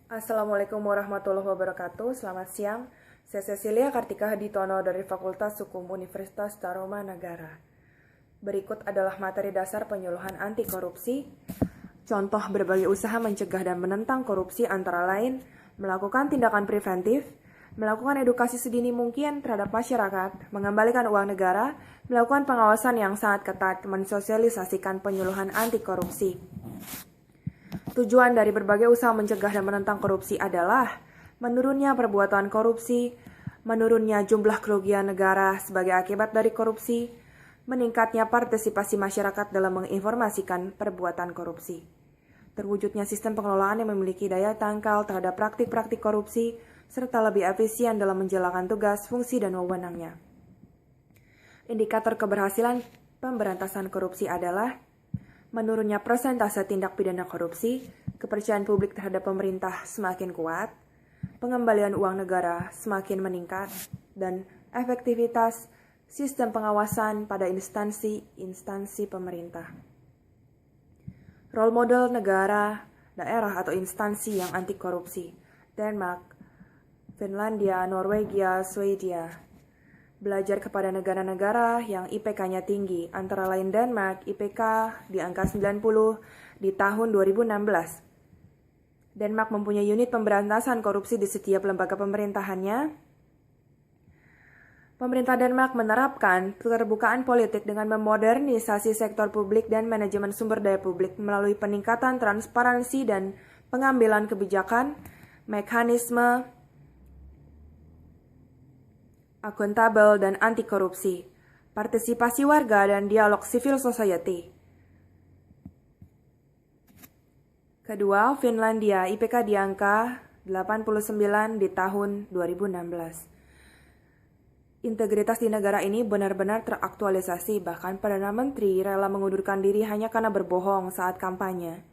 Assalamualaikum warahmatullahi wabarakatuh. Selamat siang. Saya Cecilia Kartika Haditono dari Fakultas Hukum Universitas Tarumanagara. Berikut adalah materi dasar penyuluhan anti korupsi. Contoh berbagai usaha mencegah dan menentang korupsi antara lain melakukan tindakan preventif, melakukan edukasi sedini mungkin terhadap masyarakat, mengembalikan uang negara, melakukan pengawasan yang sangat ketat, mensosialisasikan penyuluhan anti korupsi. Tujuan dari berbagai usaha mencegah dan menentang korupsi adalah menurunnya perbuatan korupsi, menurunnya jumlah kerugian negara sebagai akibat dari korupsi, meningkatnya partisipasi masyarakat dalam menginformasikan perbuatan korupsi, terwujudnya sistem pengelolaan yang memiliki daya tangkal terhadap praktik-praktik korupsi, serta lebih efisien dalam menjalankan tugas, fungsi, dan wewenangnya. Indikator keberhasilan pemberantasan korupsi adalah menurunnya persentase tindak pidana korupsi, kepercayaan publik terhadap pemerintah semakin kuat, pengembalian uang negara semakin meningkat, dan efektivitas sistem pengawasan pada instansi pemerintah. Role model negara, daerah atau instansi yang anti korupsi: Denmark, Finlandia, Norwegia, Swedia. Belajar kepada negara-negara yang IPK-nya tinggi, antara lain Denmark, IPK di angka 90 di tahun 2016. Denmark mempunyai unit pemberantasan korupsi di setiap lembaga pemerintahannya. Pemerintah Denmark menerapkan keterbukaan politik dengan memodernisasi sektor publik dan manajemen sumber daya publik melalui peningkatan transparansi dan pengambilan kebijakan, mekanisme akuntabel dan anti korupsi, partisipasi warga dan dialog civil society. Kedua, Finlandia, IPK di angka 89 di tahun 2016. Integritas di negara ini benar-benar teraktualisasi, bahkan Perdana Menteri rela mengundurkan diri hanya karena berbohong saat kampanye.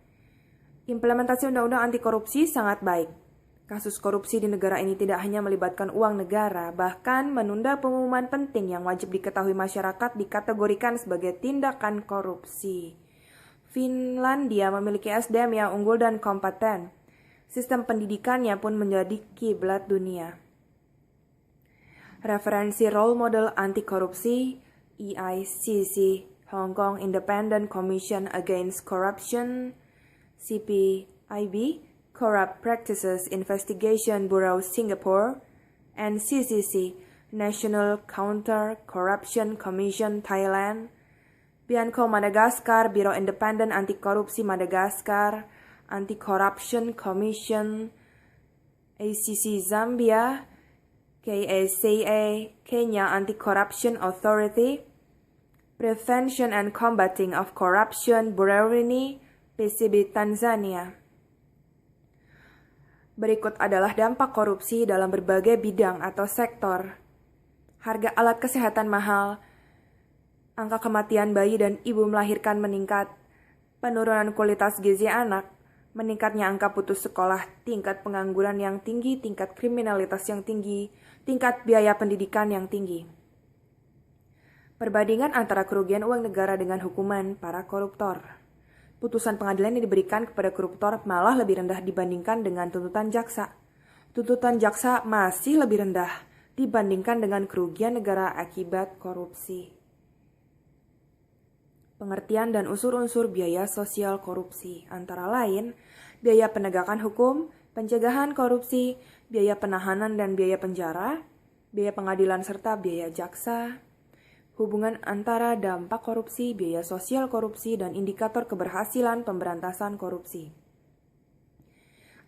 Implementasi undang-undang anti korupsi sangat baik. Kasus korupsi di negara ini tidak hanya melibatkan uang negara, bahkan menunda pengumuman penting yang wajib diketahui masyarakat dikategorikan sebagai tindakan korupsi. Finlandia memiliki SDM yang unggul dan kompeten. Sistem pendidikannya pun menjadi kiblat dunia. Referensi role model anti korupsi EICC, Hong Kong Independent Commission Against Corruption, CPIB, Corrupt Practices Investigation Bureau Singapore, NCCC, National Counter-Corruption Commission Thailand, Bianco Madagascar, Biro Independen Anti Korupsi Madagaskar, Anti-Corruption Commission, ACC Zambia, KACA, Kenya Anti-Corruption Authority, Prevention and Combating of Corruption Bureau PCB Tanzania. Berikut adalah dampak korupsi dalam berbagai bidang atau sektor. Harga alat kesehatan mahal, angka kematian bayi dan ibu melahirkan meningkat, penurunan kualitas gizi anak, meningkatnya angka putus sekolah, tingkat pengangguran yang tinggi, tingkat kriminalitas yang tinggi, tingkat biaya pendidikan yang tinggi. Perbandingan antara kerugian uang negara dengan hukuman para koruptor. Putusan pengadilan yang diberikan kepada koruptor malah lebih rendah dibandingkan dengan tuntutan jaksa. Tuntutan jaksa masih lebih rendah dibandingkan dengan kerugian negara akibat korupsi. Pengertian dan unsur-unsur biaya sosial korupsi, antara lain biaya penegakan hukum, pencegahan korupsi, biaya penahanan dan biaya penjara, biaya pengadilan serta biaya jaksa. Hubungan antara dampak korupsi, biaya sosial korupsi, dan indikator keberhasilan pemberantasan korupsi.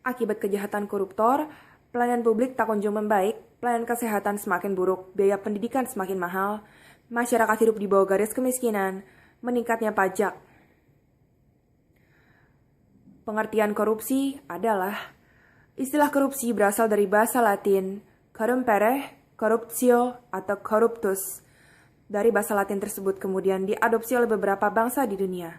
Akibat kejahatan koruptor, pelayanan publik tak kunjung membaik, pelayanan kesehatan semakin buruk, biaya pendidikan semakin mahal, masyarakat hidup di bawah garis kemiskinan, meningkatnya pajak. Pengertian korupsi adalah istilah korupsi berasal dari bahasa Latin corrumpere, corruptio, atau corruptus. Dari bahasa Latin tersebut kemudian diadopsi oleh beberapa bangsa di dunia.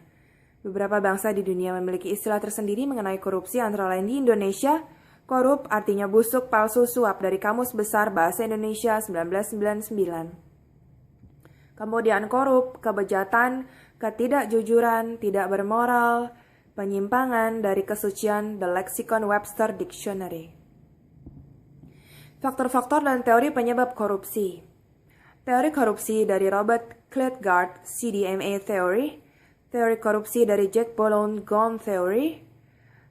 Beberapa bangsa di dunia memiliki istilah tersendiri mengenai korupsi, antara lain di Indonesia, korup artinya busuk, palsu, suap dari Kamus Besar Bahasa Indonesia 1999. Kemudian korup, kebejatan, ketidakjujuran, tidak bermoral, Penyimpangan dari kesucian The Lexicon Webster Dictionary. Faktor-faktor dan teori penyebab korupsi. Teori korupsi dari Robert Klitgard, CDMA Theory. Teori korupsi dari Jack Boulogne, Gone Theory.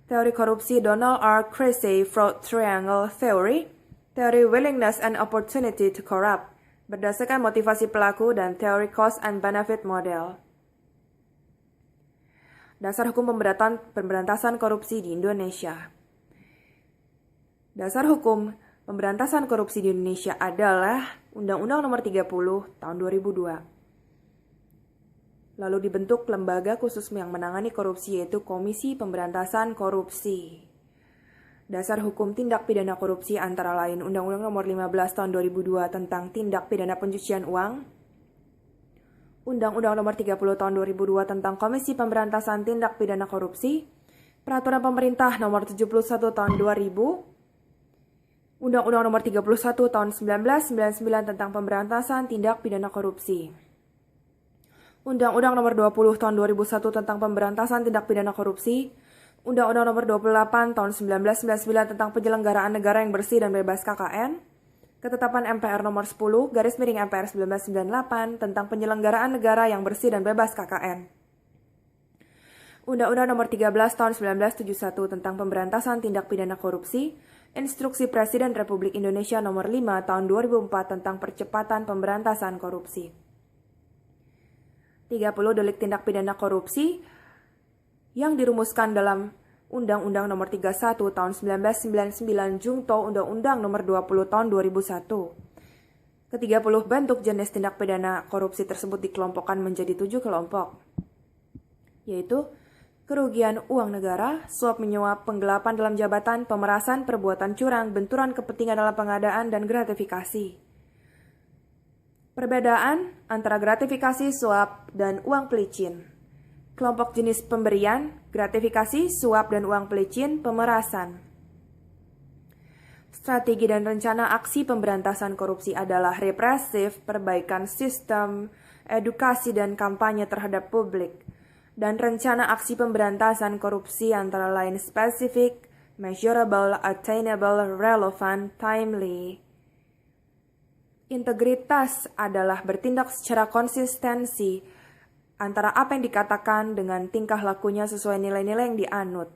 Teori korupsi Donald R. Cressey, Fraud Triangle Theory. Teori willingness and opportunity to corrupt, berdasarkan motivasi pelaku dan teori cost and benefit model. Dasar hukum pemberantasan korupsi di Indonesia. Dasar hukum pemberantasan korupsi di Indonesia adalah Undang-Undang Nomor 30 Tahun 2002. Lalu dibentuk lembaga khusus yang menangani korupsi, yaitu Komisi Pemberantasan Korupsi. Dasar hukum tindak pidana korupsi antara lain Undang-Undang Nomor 15 Tahun 2002 tentang tindak pidana pencucian uang, Undang-Undang Nomor 30 Tahun 2002 tentang Komisi Pemberantasan Tindak Pidana Korupsi, Peraturan Pemerintah Nomor 71 Tahun 2000, Undang-Undang Nomor 31 Tahun 1999 tentang Pemberantasan Tindak Pidana Korupsi, Undang-Undang Nomor 20 Tahun 2001 tentang Pemberantasan Tindak Pidana Korupsi, Undang-Undang Nomor 28 Tahun 1999 tentang Penyelenggaraan Negara yang Bersih dan Bebas KKN, Ketetapan MPR Nomor 10/MPR 1998 tentang Penyelenggaraan Negara yang Bersih dan Bebas KKN. Undang-Undang Nomor 13 Tahun 1971 tentang Pemberantasan Tindak Pidana Korupsi, Instruksi Presiden Republik Indonesia Nomor 5 Tahun 2004 tentang Percepatan Pemberantasan Korupsi. 30 delik tindak pidana korupsi yang dirumuskan dalam Undang-Undang Nomor 31 Tahun 1999 Jungto Undang-Undang Nomor 20 Tahun 2001. Ke-30 bentuk jenis tindak pidana korupsi tersebut dikelompokkan menjadi 7 kelompok, yaitu kerugian uang negara, suap menyuap, penggelapan dalam jabatan, pemerasan, perbuatan curang, benturan kepentingan dalam pengadaan, dan gratifikasi. Perbedaan antara gratifikasi, suap, dan uang pelicin. Kelompok jenis pemberian, gratifikasi, suap, dan uang pelicin, pemerasan. Strategi dan rencana aksi pemberantasan korupsi adalah represif, perbaikan sistem, edukasi, dan kampanye terhadap publik. Dan rencana aksi pemberantasan korupsi antara lain spesifik, measurable, attainable, relevant, timely. Integritas adalah bertindak secara konsistensi antara apa yang dikatakan dengan tingkah lakunya sesuai nilai-nilai yang dianut.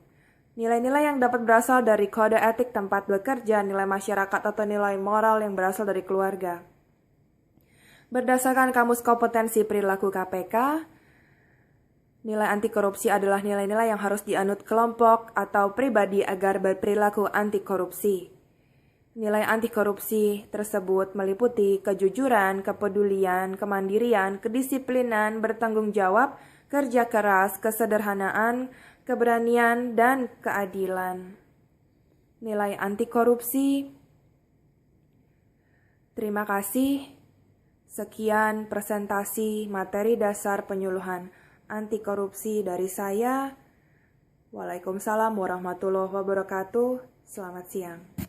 Nilai-nilai yang dapat berasal dari kode etik tempat bekerja, nilai masyarakat atau nilai moral yang berasal dari keluarga. Berdasarkan Kamus Kompetensi Perilaku KPK, nilai anti korupsi adalah nilai-nilai yang harus dianut kelompok atau pribadi agar berperilaku anti korupsi. Nilai anti korupsi tersebut meliputi kejujuran, kepedulian, kemandirian, kedisiplinan, bertanggung jawab, kerja keras, kesederhanaan, keberanian, dan keadilan. Nilai anti korupsi. Terima kasih. Sekian presentasi materi dasar penyuluhan anti korupsi dari saya. Waalaikumsalam warahmatullahi wabarakatuh. Selamat siang.